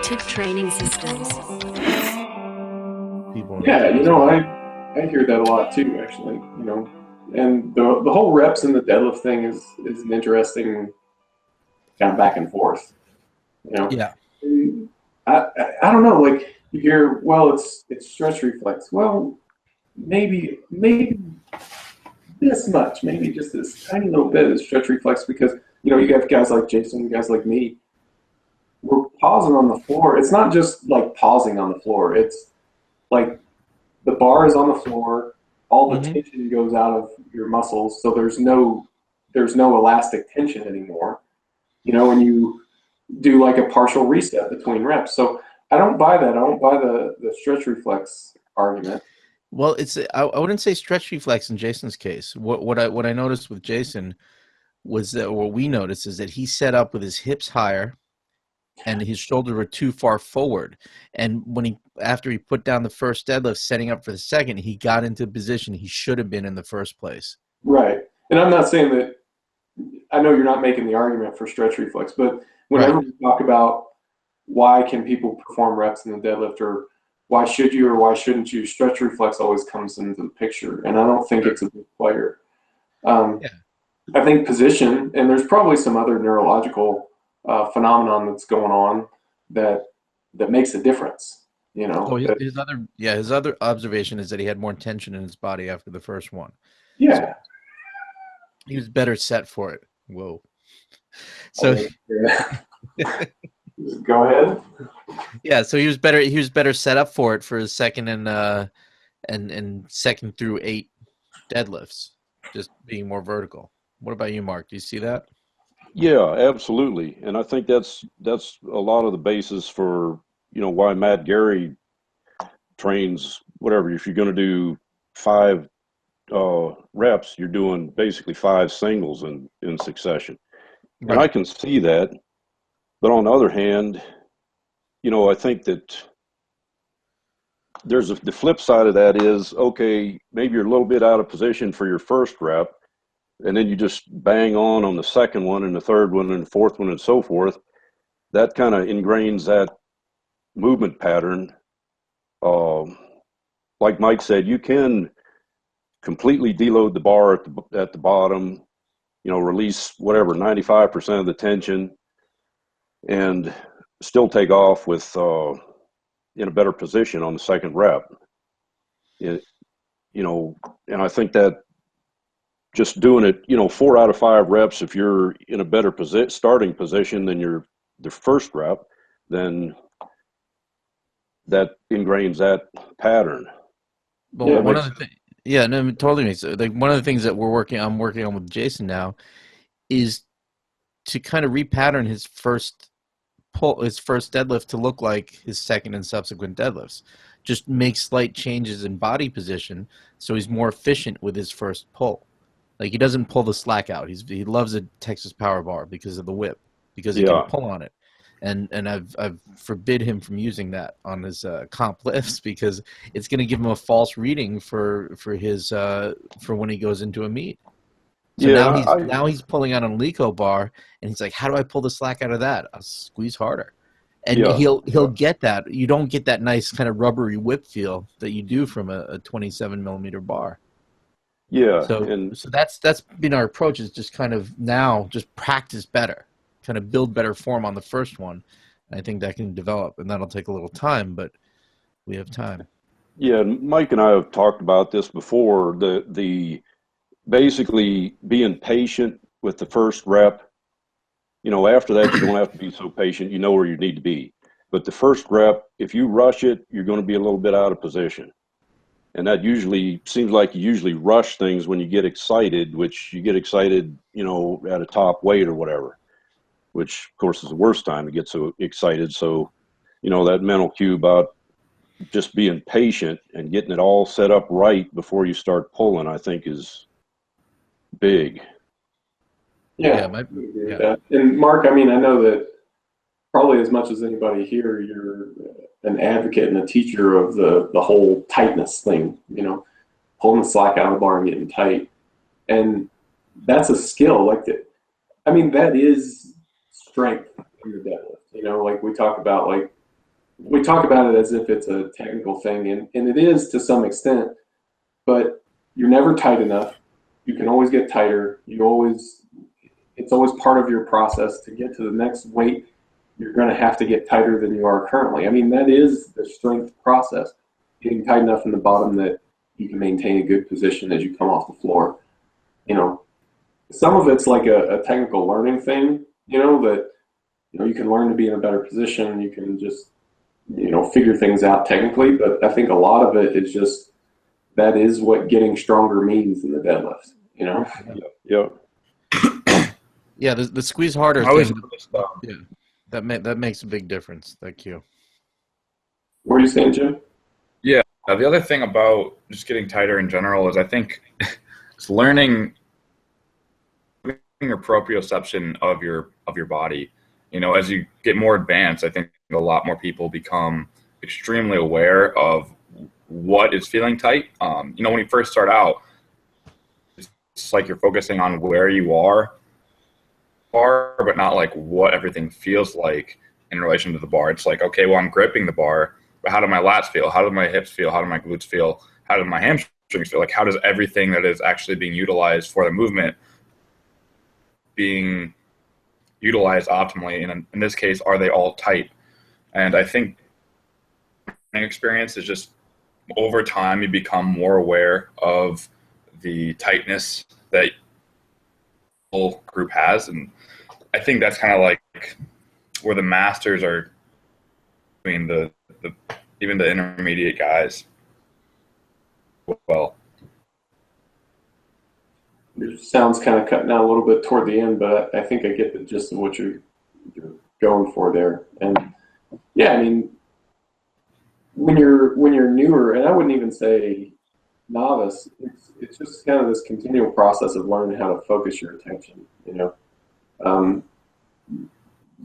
Reactive training systems. Yeah, I hear that a lot too, actually. And the whole reps and the deadlift thing is an interesting kind of back and forth. Yeah. And I don't know. Like you hear, well, it's stretch reflex. Well, maybe this much, maybe just this tiny little bit is stretch reflex because you have guys like Jason, guys like me. We're pausing on the floor. It's not just like pausing on the floor. It's like the bar is on the floor. All the tension goes out of your muscles, so there's no elastic tension anymore. When you do like a partial reset between reps. So I don't buy that. I don't buy the stretch reflex argument. Well, I wouldn't say stretch reflex in Jason's case. What I noticed with Jason was that what we noticed is that he set up with his hips higher and his shoulders were too far forward. And after he put down the first deadlift, setting up for the second, he got into a position he should have been in the first place. Right. And I'm not saying that, I know you're not making the argument for stretch reflex, but whenever we talk about why can people perform reps in the deadlift, or why should you or why shouldn't you, stretch reflex always comes into the picture. And I don't think it's a big player. I think position, and there's probably some other neurological phenomenon that's going on that makes a difference. His other observation is that he had more tension in his body after the first one. Yeah. So he was better set for it. Whoa. So go ahead. Yeah, so he was better set up for it for his second and second through 8 deadlifts, just being more vertical. What about you, Mark? Do you see that? Yeah, absolutely. And I think that's a lot of the basis for, why Matt Gary trains whatever. If you're going to do 5 reps, you're doing basically 5 singles in succession. Right. And I can see that. But on the other hand, I think that the flip side of that is, okay, maybe you're a little bit out of position for your first rep, and then you just bang on the second one and the third one and the fourth one and so forth. That kind of ingrains that movement pattern. Like Mike said, you can completely deload the bar at the bottom, release whatever, 95% of the tension, and still take off with in a better position on the second rep. And I think that just doing it, 4 out of 5 reps, if you're in a better starting position than the first rep, then that ingrains that pattern. Well, one of the things, no, totally makes sense. Like one of the things that I'm working on with Jason now is to kind of repattern his first deadlift to look like his second and subsequent deadlifts. Just make slight changes in body position so he's more efficient with his first pull. Like he doesn't pull the slack out. He loves a Texas power bar because of the whip, because he can pull on it. And I've forbid him from using that on his comp lifts because it's going to give him a false reading for when he goes into a meet. So now he's pulling out on Leco bar, and he's like, "How do I pull the slack out of that? I'll squeeze harder." And he'll get that. You don't get that nice kind of rubbery whip feel that you do from a 27 millimeter bar. Yeah. So that's been our approach, is just kind of now just practice better, kind of build better form on the first one. I think that can develop, and that'll take a little time, but we have time. Yeah, Mike and I have talked about this before. The basically being patient with the first rep. After that, you don't have to be so patient. You know where you need to be. But the first rep, if you rush it, you're going to be a little bit out of position. And that usually seems like you usually rush things when you get excited, which you get excited, at a top weight or whatever, which of course is the worst time to get so excited. So, that mental cue about just being patient and getting it all set up right before you start pulling, I think is big. Yeah. And Mark, I know that probably as much as anybody here, you're an advocate and a teacher of the whole tightness thing, pulling the slack out of the bar and getting tight. And that's a skill. Like that is strength in the deadlift. Like we talk about, like we talk about it as if it's a technical thing, and it is to some extent, but you're never tight enough. You can always get tighter. It's always part of your process to get to the next weight. You're going to have to get tighter than you are currently. I mean, that is the strength process, getting tight enough in the bottom that you can maintain a good position as you come off the floor. You know, some of it's like a technical learning thing, that, you can learn to be in a better position. You can just, figure things out technically, but I think a lot of it is just, that is what getting stronger means in the deadlift, Yeah. Yeah, the squeeze harder thing. Yeah, that makes a big difference. Thank you. What are you saying, Jim? Yeah, the other thing about just getting tighter in general is I think it's learning your proprioception of your body. As you get more advanced, I think a lot more people become extremely aware of what is feeling tight. When you first start out, it's like you're focusing on where you are, but not like what everything feels like in relation to the bar. It's like, okay, well, I'm gripping the bar, but how do my lats feel? How do my hips feel? How do my glutes feel? How do my hamstrings feel? Like, how does everything that is actually being utilized for the movement being utilized optimally? And in this case, are they all tight? And I think experience is just over time you become more aware of the tightness that the whole group has, and I think that's kind of like where the masters are between the even the intermediate guys. Well, It sounds kind of cutting out a little bit toward the end, but I think I get the gist of what you're going for there. And yeah, I mean, when you're newer, and I wouldn't even say novice, it's just kind of this continual process of learning how to focus your attention.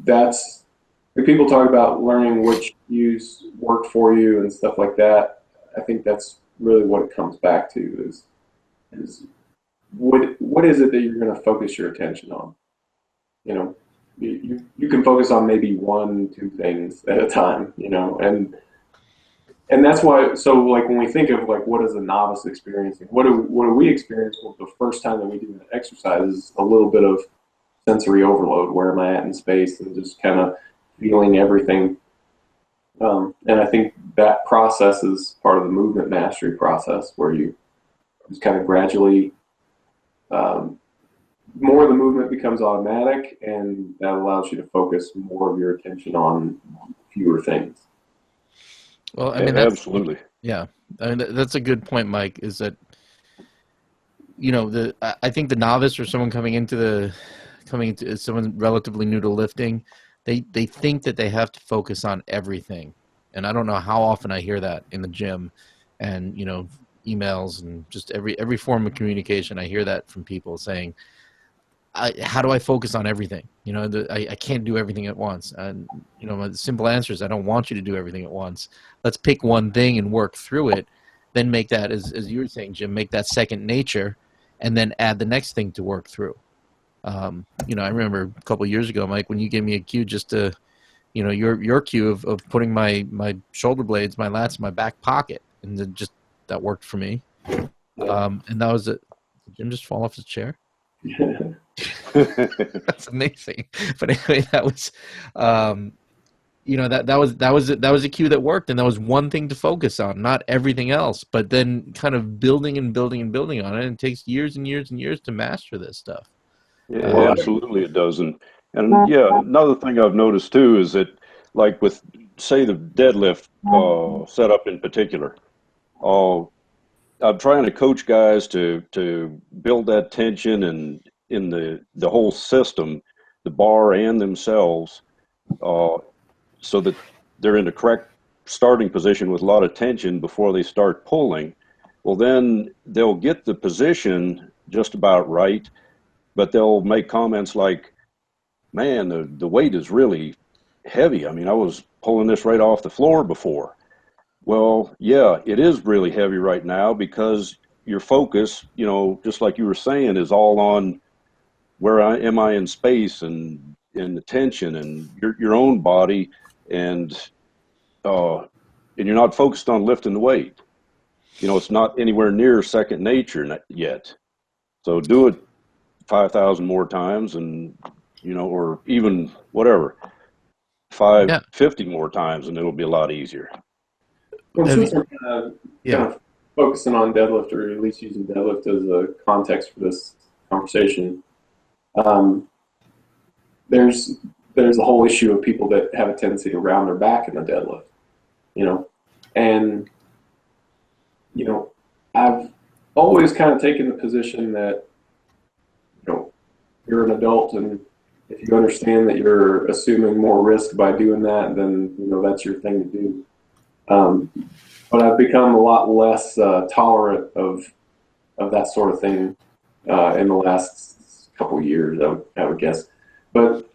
That's when people talk about learning which cues work for you and stuff like that. I think that's really what it comes back to is what is it that you're going to focus your attention on? You can focus on maybe 1-2 things at a time, and that's why. So like when we think of like what is a novice experiencing, what do we experience the first time that we do an exercise is a little bit of sensory overload. Where am I at in space, and just kind of feeling everything. And I think that process is part of the movement mastery process, where you just kind of gradually, more of the movement becomes automatic, and that allows you to focus more of your attention on fewer things. Well, I mean, absolutely. Yeah, I mean that's a good point, Mike. Is that I think the novice or someone coming into someone relatively new to lifting, they think that they have to focus on everything, and I don't know how often I hear that in the gym, and emails and just every form of communication. I hear that from people saying, how do I focus on everything? I can't do everything at once. And, my simple answer is I don't want you to do everything at once. Let's pick one thing and work through it. Then make that, as you were saying, Jim, make that second nature, and then add the next thing to work through. I remember a couple of years ago, Mike, when you gave me a cue just to, your cue of putting my shoulder blades, my lats in my back pocket. And then that worked for me. And that was it. Did Jim just fall off his chair? That's amazing. But anyway, that was that was a cue that worked, and that was one thing to focus on, not everything else, but then kind of building and building and building on it. And it takes years and years and years to master this stuff. Yeah, absolutely it does. And yeah, another thing I've noticed too is that, like with, say, the deadlift setup in particular, I'm trying to coach guys to build that tension and in the whole system, the bar and themselves, so that they're in the correct starting position with a lot of tension before they start pulling. Well, then they'll get the position just about right, but they'll make comments like, man, the weight is really heavy. I mean, I was pulling this right off the floor before. Well, yeah, it is really heavy right now because your focus, just like you were saying, is all on where am I in space and in the tension and your own body. And and you're not focused on lifting the weight. You know, it's not anywhere near second nature yet. So do it 5,000 more times, and you know, or even whatever, 50 more times, and it'll be a lot easier. Well, since we're kind of focusing on deadlift, or at least using deadlift as a context for this conversation, there's a whole issue of people that have a tendency to round their back in the deadlift, you know, and you know, I've always kind of taken the position that, you know, you're an adult, and if you understand that you're assuming more risk by doing that, then, you know, that's your thing to do. But I've become a lot less tolerant of that sort of thing in the last couple of years, I would guess. But,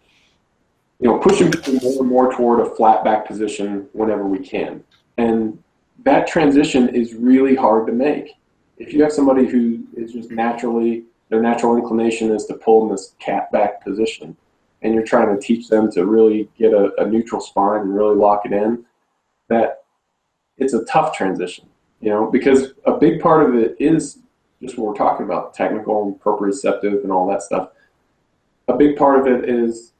you know, pushing people more and more toward a flat back position whenever we can. And that transition is really hard to make. If you have somebody who is just naturally, their natural inclination is to pull in this cat back position, and you're trying to teach them to really get a neutral spine and really lock it in, that it's a tough transition, you know, because a big part of it is just what we're talking about, technical and proprioceptive and all that stuff. A big part of it is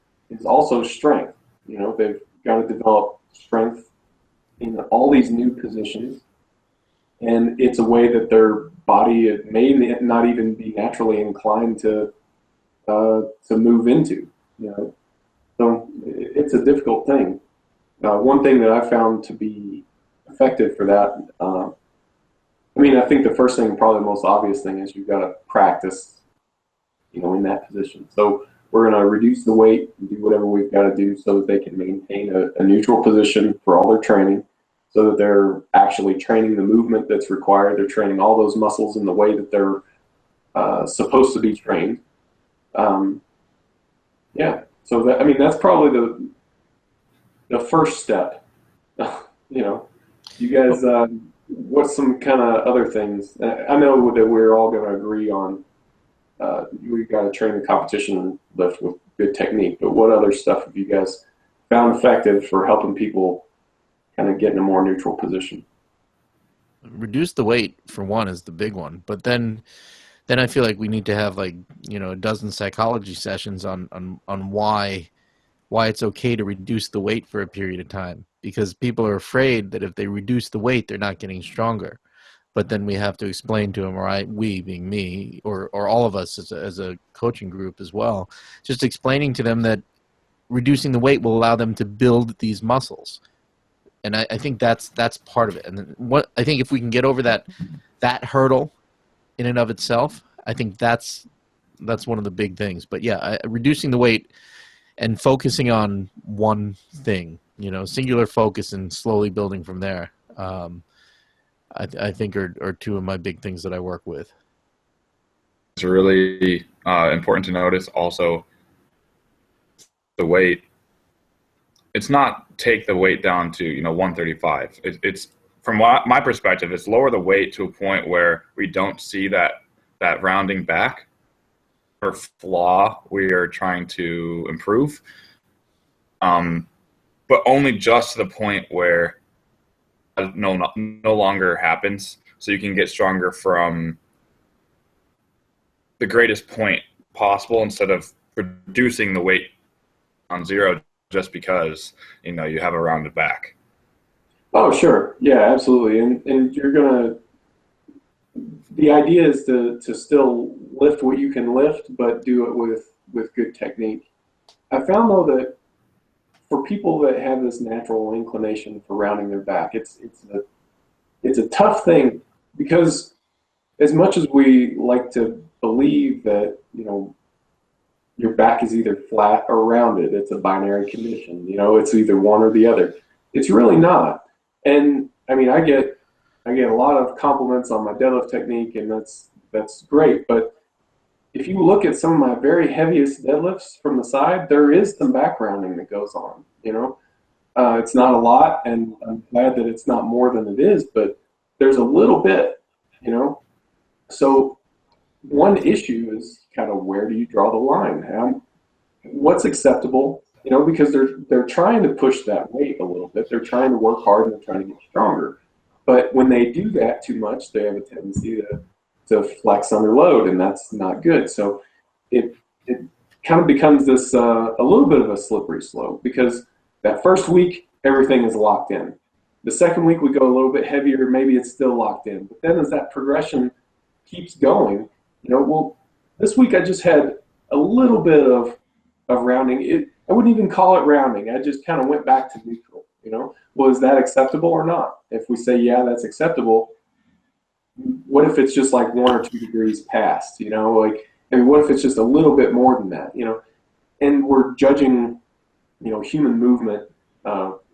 also strength. You know, they've got to develop strength in all these new positions, and it's a way that their body may not even be naturally inclined to move into, you know. So it's a difficult thing. One thing that I found to be effective for that, I mean, I think the first thing, probably the most obvious thing, is you've got to practice, you know, in that position. So we're going to reduce the weight and do whatever we've got to do so that they can maintain a neutral position for all their training, so that they're actually training the movement that's required. They're training all those muscles in the way that they're supposed to be trained. Yeah, so that, I mean, that's probably the first step. You know, you guys, what's some kind of other things? I know that we're all going to agree on we've got to train the competition lift with good technique, but what other stuff have you guys found effective for helping people kind of get in a more neutral position? Reduce the weight, for one, is the big one, but then I feel like we need to have, like, you know, a dozen psychology sessions on why it's okay to reduce the weight for a period of time, because people are afraid that if they reduce the weight, they're not getting stronger. But then we have to explain to them, or we being me, or all of us as a coaching group as well, just explaining to them that reducing the weight will allow them to build these muscles. And I think that's part of it. And what I think, if we can get over that hurdle in and of itself, I think that's one of the big things. But yeah, reducing the weight and focusing on one thing, you know, singular focus, and slowly building from there, I think are two of my big things that I work with. It's really important to notice also the weight. It's not take the weight down to, you know, 135. It's from my perspective, it's lower the weight to a point where we don't see that rounding back or flaw we are trying to improve, but only just to the point where no longer happens, so you can get stronger from the greatest point possible, instead of reducing the weight on zero just because, you know, you have a rounded back. Oh, sure. Yeah, absolutely. And you're going to, the idea is to still lift what you can lift, but do it with good technique. I found, though, that for people that have this natural inclination for rounding their back, it's a tough thing, because as much as we like to believe that, you know, your back is either flat or rounded, it's a binary condition, you know, it's either one or the other. It's really not. And I mean, I get a lot of compliments on my deadlift technique, and that's great. But if you look at some of my very heaviest deadlifts from the side, there is some back rounding that goes on, you know. It's not a lot, and I'm glad that it's not more than it is, but there's a little bit, you know. So one issue is kind of, where do you draw the line? What's acceptable, you know, because they're trying to push that weight a little bit. They're trying to work hard and they're trying to get stronger. But when they do that too much, they have a tendency to flex under load, and that's not good. So it kind of becomes this a little bit of a slippery slope, because that first week, everything is locked in. The second week, we go a little bit heavier. Maybe it's still locked in. But then as that progression keeps going, well, this week I just had a little bit of rounding. I wouldn't even call it rounding. I just kind of went back to neutral. Was that acceptable or not? If we say, yeah, that's acceptable, what if it's just like 1 or 2 degrees past? What if it's just a little bit more than that? And we're judging, human movement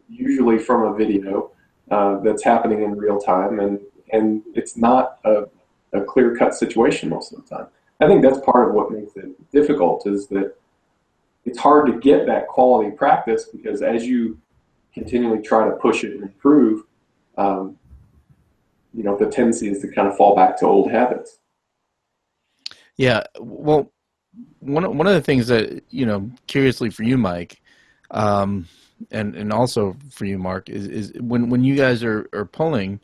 usually from a video that's happening in real time, and it's not a clear-cut situation most of the time. I think that's part of what makes it difficult, is that it's hard to get that quality practice, because as you continually try to push it and improve, the tendency is to kind of fall back to old habits. Yeah, well, one of the things that, curiously for you, Mike, and also for you, Mark, is when you guys are pulling,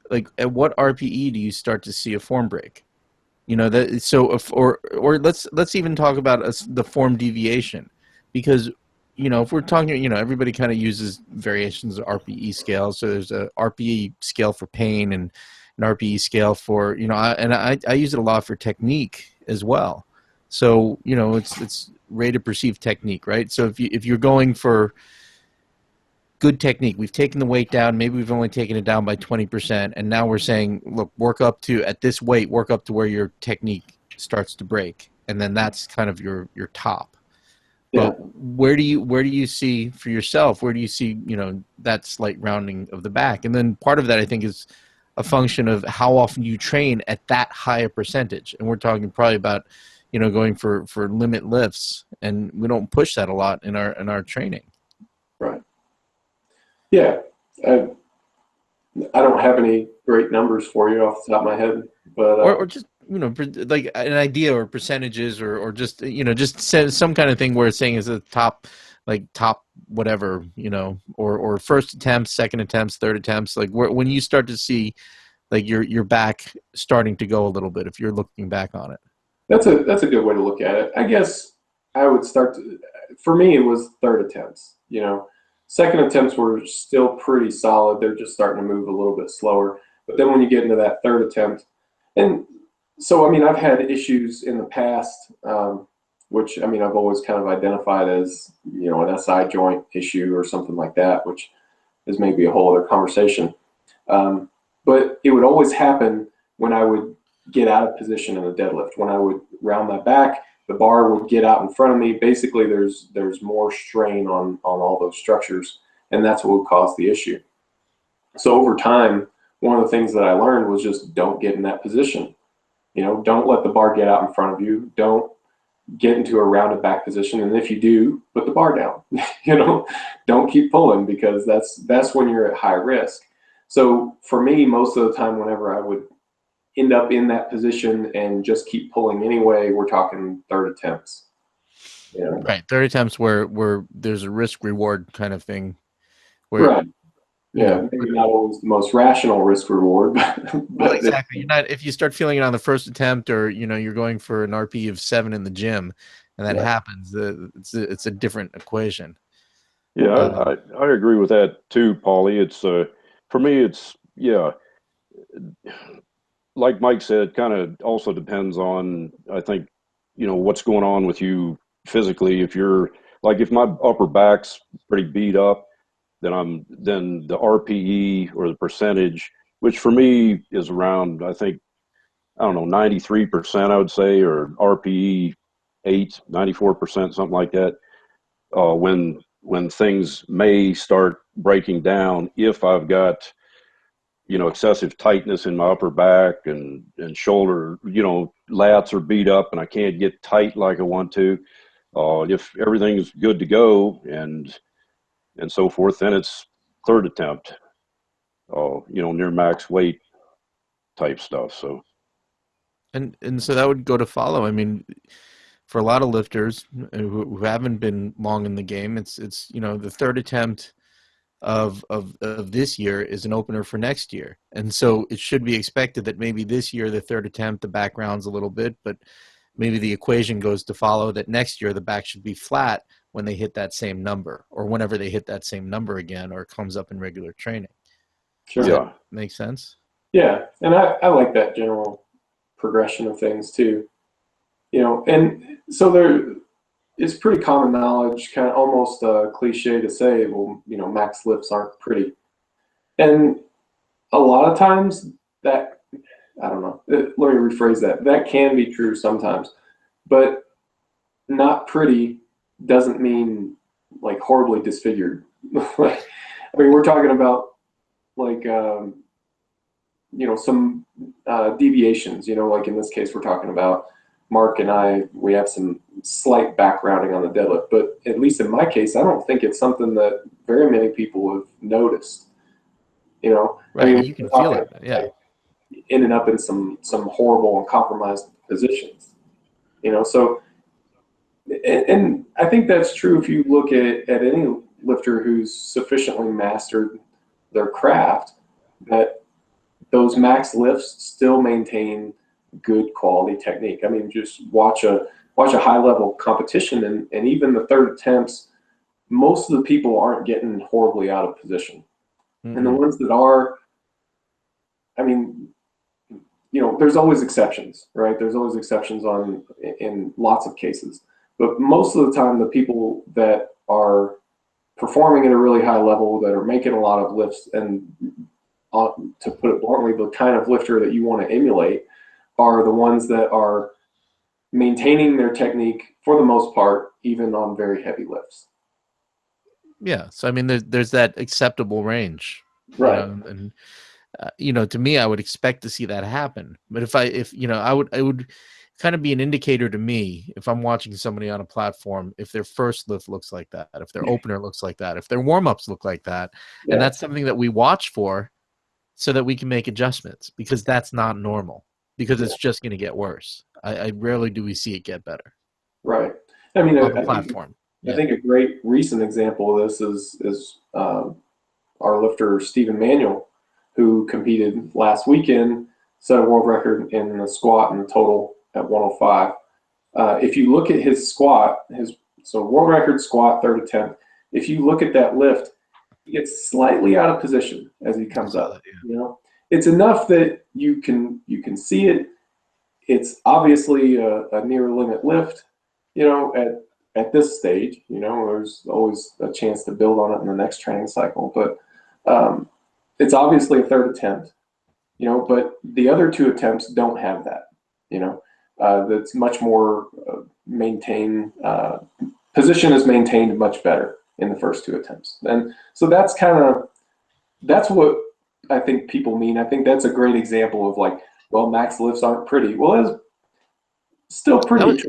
like, at what RPE do you start to see a form break? Or let's even talk about the form deviation, because if we're talking, everybody kind of uses variations of RPE scales. So there's a RPE scale for pain and an RPE scale for, I use it a lot for technique as well. So, it's rate of perceived technique, right? So if you're going for good technique, we've taken the weight down, maybe we've only taken it down by 20%. And now we're saying, look, at this weight, work up to where your technique starts to break. And then that's kind of your top. Yeah. But where do you see for yourself? Where do you see that slight rounding of the back? And then part of that, I think, is a function of how often you train at that higher percentage. And we're talking probably about going for limit lifts, and we don't push that a lot in our training. Right. Yeah. I don't have any great numbers for you off the top of my head, but or just like an idea, or percentages, or just just some kind of thing where it's saying is a top whatever, or first attempts, second attempts, third attempts, like when you start to see like your back starting to go a little bit, if you're looking back on it. That's a good way to look at it. I guess I would for me, it was third attempts. Second attempts were still pretty solid. They're just starting to move a little bit slower. But then when you get into that third attempt, and so, I've had issues in the past, which, I've always kind of identified as, an SI joint issue or something like that, which is maybe a whole other conversation. But it would always happen when I would get out of position in a deadlift. When I would round my back, the bar would get out in front of me. Basically, there's more strain on all those structures, and that's what would cause the issue. So over time, one of the things that I learned was just don't get in that position. Don't let the bar get out in front of you. Don't get into a rounded back position, and if you do, put the bar down. Don't keep pulling, because that's when you're at high risk. So for me, most of the time, whenever I would end up in that position and just keep pulling anyway, we're talking third attempts. Right, third attempts where there's a risk reward kind of thing. Right. Yeah, maybe not always the most rational risk reward, but well, exactly. You're not, if you start feeling it on the first attempt, or you're going for an RP of 7 in the gym, and that happens, it's a different equation. Yeah, I agree with that too, Paulie. It's for me, it's like Mike said, kind of also depends on, I think, what's going on with you physically. If you're like, if my upper back's pretty beat up, then the RPE, or the percentage, which for me is around, I think, 93%, I would say, or RPE 94%, something like that. When things may start breaking down, if I've got, excessive tightness in my upper back and shoulder, lats are beat up and I can't get tight like I want to. If everything's good to go and so forth, then it's third attempt, near max weight type stuff. So, and so that would go to follow. For a lot of lifters who haven't been long in the game, it's the third attempt of this year is an opener for next year. And so it should be expected that maybe this year, the third attempt, the back rounds a little bit, but maybe the equation goes to follow that next year the back should be flat when they hit that same number, or whenever they hit that same number again, or it comes up in regular training. Sure. Does that make sense? Yeah. And I like that general progression of things too. You know, and so there is pretty common knowledge, kind of almost a cliche to say, well, you know, max lifts aren't pretty. And a lot of times that, I don't know, let me rephrase that. That can be true sometimes, but not pretty doesn't mean like horribly disfigured. I mean, we're talking about like, you know, some deviations, you know, like in this case, we're talking about Mark and I, we have some slight back rounding on the deadlift, but at least in my case, I don't think it's something that very many people have noticed. You know, right? I mean, You can feel it, yeah. Like, ending up in some horrible and compromised positions. You know, so, and I think that's true if you look at any lifter who's sufficiently mastered their craft, that those max lifts still maintain good quality technique. I mean, just watch a high level competition, and even the third attempts, most of the people aren't getting horribly out of position. Mm-hmm. And the ones that are, I mean, you know, there's always exceptions, right? There's always exceptions in lots of cases. But most of the time, the people that are performing at a really high level, that are making a lot of lifts, and to put it bluntly, the kind of lifter that you want to emulate are the ones that are maintaining their technique for the most part, even on very heavy lifts. Yeah. So, I mean, there's that acceptable range. Right. You know, and, you know, to me, I would expect to see that happen. But if you know, I would kind of be an indicator to me if I'm watching somebody on a platform, if their first lift looks like that, if their opener looks like that, if their warm-ups look like that. Yeah. And that's something that we watch for so that we can make adjustments, because that's not normal, because it's just going to get worse. I rarely do we see it get better. Right. I mean, on the platform. I think a great recent example of this is our lifter, Stephen Manuel, who competed last weekend, set a world record in the squat and the total at 105. If you look at his squat, so world record squat, third attempt, if you look at that lift, he gets slightly out of position as he comes up. You know, it's enough that you can see it. It's obviously a near limit lift. You know, at this stage, you know, there's always a chance to build on it in the next training cycle. But it's obviously a third attempt. You know, but the other two attempts don't have that. You know, that's much more maintained. Position is maintained much better in the first two attempts. And so that's what I think people mean. I think that's a great example of like, well, max lifts aren't pretty. Well, it's still pretty.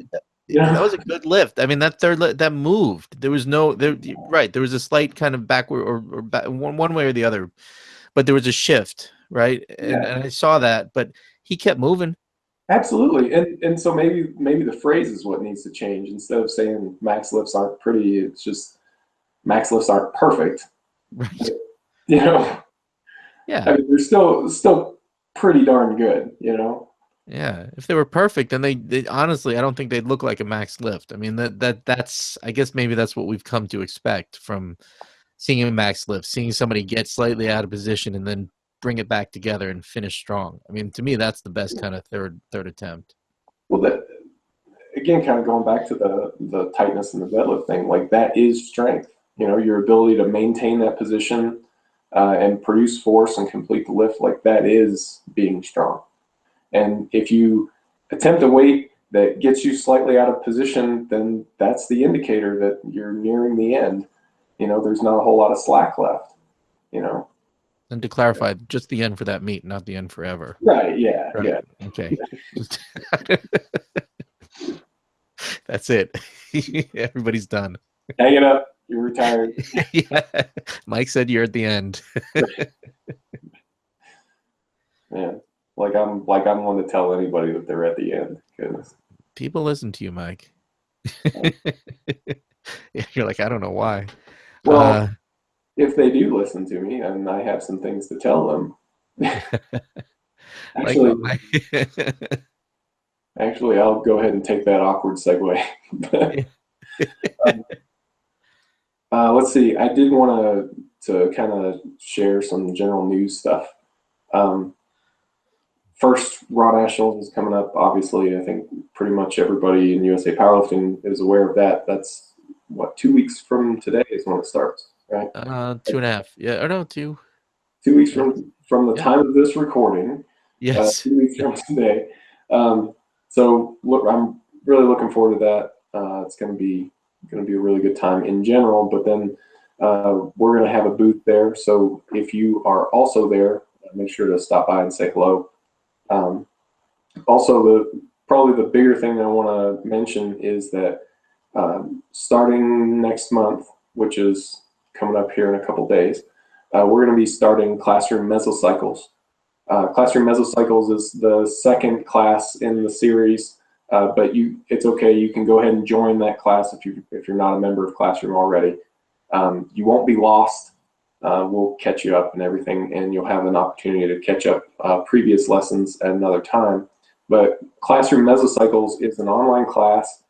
That was a good lift. I mean, that third lift, that moved. There was right. There was a slight kind of backward or back, one way or the other, but there was a shift, right? And I saw that, but he kept moving. Absolutely. And so maybe the phrase is what needs to change. Instead of saying max lifts aren't pretty, it's just max lifts aren't perfect. Right. You know? Yeah. I mean, they're still pretty darn good, you know? Yeah. If they were perfect, then they honestly, I don't think they'd look like a max lift. I mean, that's, I guess maybe that's what we've come to expect from seeing a max lift, seeing somebody get slightly out of position and then bring it back together and finish strong. I mean, to me, that's the best kind of third attempt. Well, that, again, kind of going back to the tightness and the deadlift thing, like that is strength. You know, your ability to maintain that position and produce force and complete the lift, like that is being strong. And if you attempt a weight that gets you slightly out of position, then that's the indicator that you're nearing the end. You know, there's not a whole lot of slack left, you know. And to clarify, just the end for that meet, not the end forever. Right, yeah, right. Yeah. Okay. That's it. Everybody's done. Hang it up. You're retired. Yeah. Mike said you're at the end. Yeah. Like I'm one to tell anybody that they're at the end. Goodness. People listen to you, Mike. You're like, I don't know why. Well, if they do listen to me and I have some things to tell them. Actually, actually, I'll go ahead and take that awkward segue. Let's see. I did want to kind of share some general news stuff. First, Raw Nationals is coming up. Obviously, I think pretty much everybody in USA Powerlifting is aware of that. That's what, 2 weeks from today is when it starts, right? 2.5. Yeah, or no, 2. 2 weeks from the time of this recording. Yes. 2 weeks from today. So look, I'm really looking forward to that. It's going to be a really good time in general. But then we're going to have a booth there. So if you are also there, make sure to stop by and say hello. Also, probably the bigger thing I want to mention is that starting next month, which is coming up here in a couple days, we're going to be starting Classroom Mesocycles. Classroom Mesocycles is the second class in the series, but it's okay. You can go ahead and join that class if you're not a member of Classroom already. You won't be lost. We'll catch you up and everything, and you'll have an opportunity to catch up previous lessons at another time. But Classroom Mesocycles is an online class.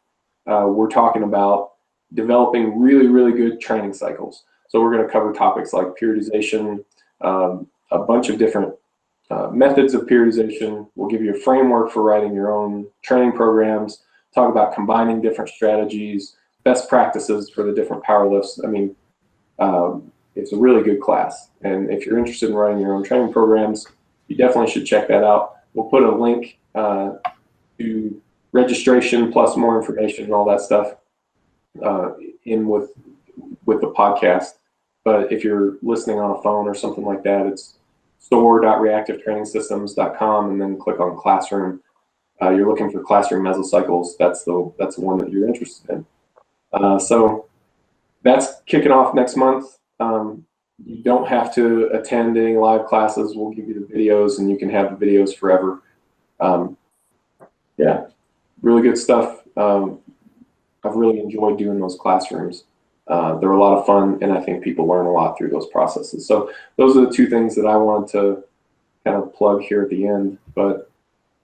We're talking about developing really, really good training cycles. So we're going to cover topics like periodization, a bunch of different methods of periodization. We'll give you a framework for writing your own training programs, talk about combining different strategies, best practices for the different power lifts. I mean, it's a really good class. And if you're interested in writing your own training programs, you definitely should check that out. We'll put a link to registration plus more information and all that stuff in with the podcast. But if you're listening on a phone or something like that, it's store.reactivetrainingsystems.com, and then click on Classroom. You're looking for Classroom Mesocycles. That's the one that you're interested in. So that's kicking off next month. You don't have to attend any live classes. We'll give you the videos, and you can have the videos forever. Yeah, really good stuff. I've really enjoyed doing those classrooms. They're a lot of fun, and I think people learn a lot through those processes. So those are the two things that I wanted to kind of plug here at the end. But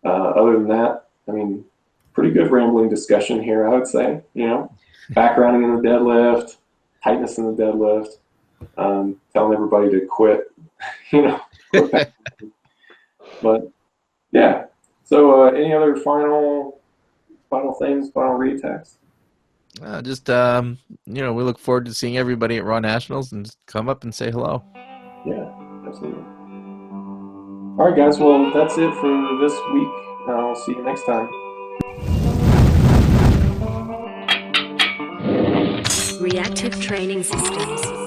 other than that, I mean, pretty good rambling discussion here, I would say. You know, backgrounding in the deadlift, tightness in the deadlift, telling everybody to quit, you know. But yeah. So any other final things, final read-text? Just we look forward to seeing everybody at Raw Nationals, and just come up and say hello. Yeah, absolutely. All right, guys. Well, that's it for this week. I'll see you next time. Reactive Training Systems.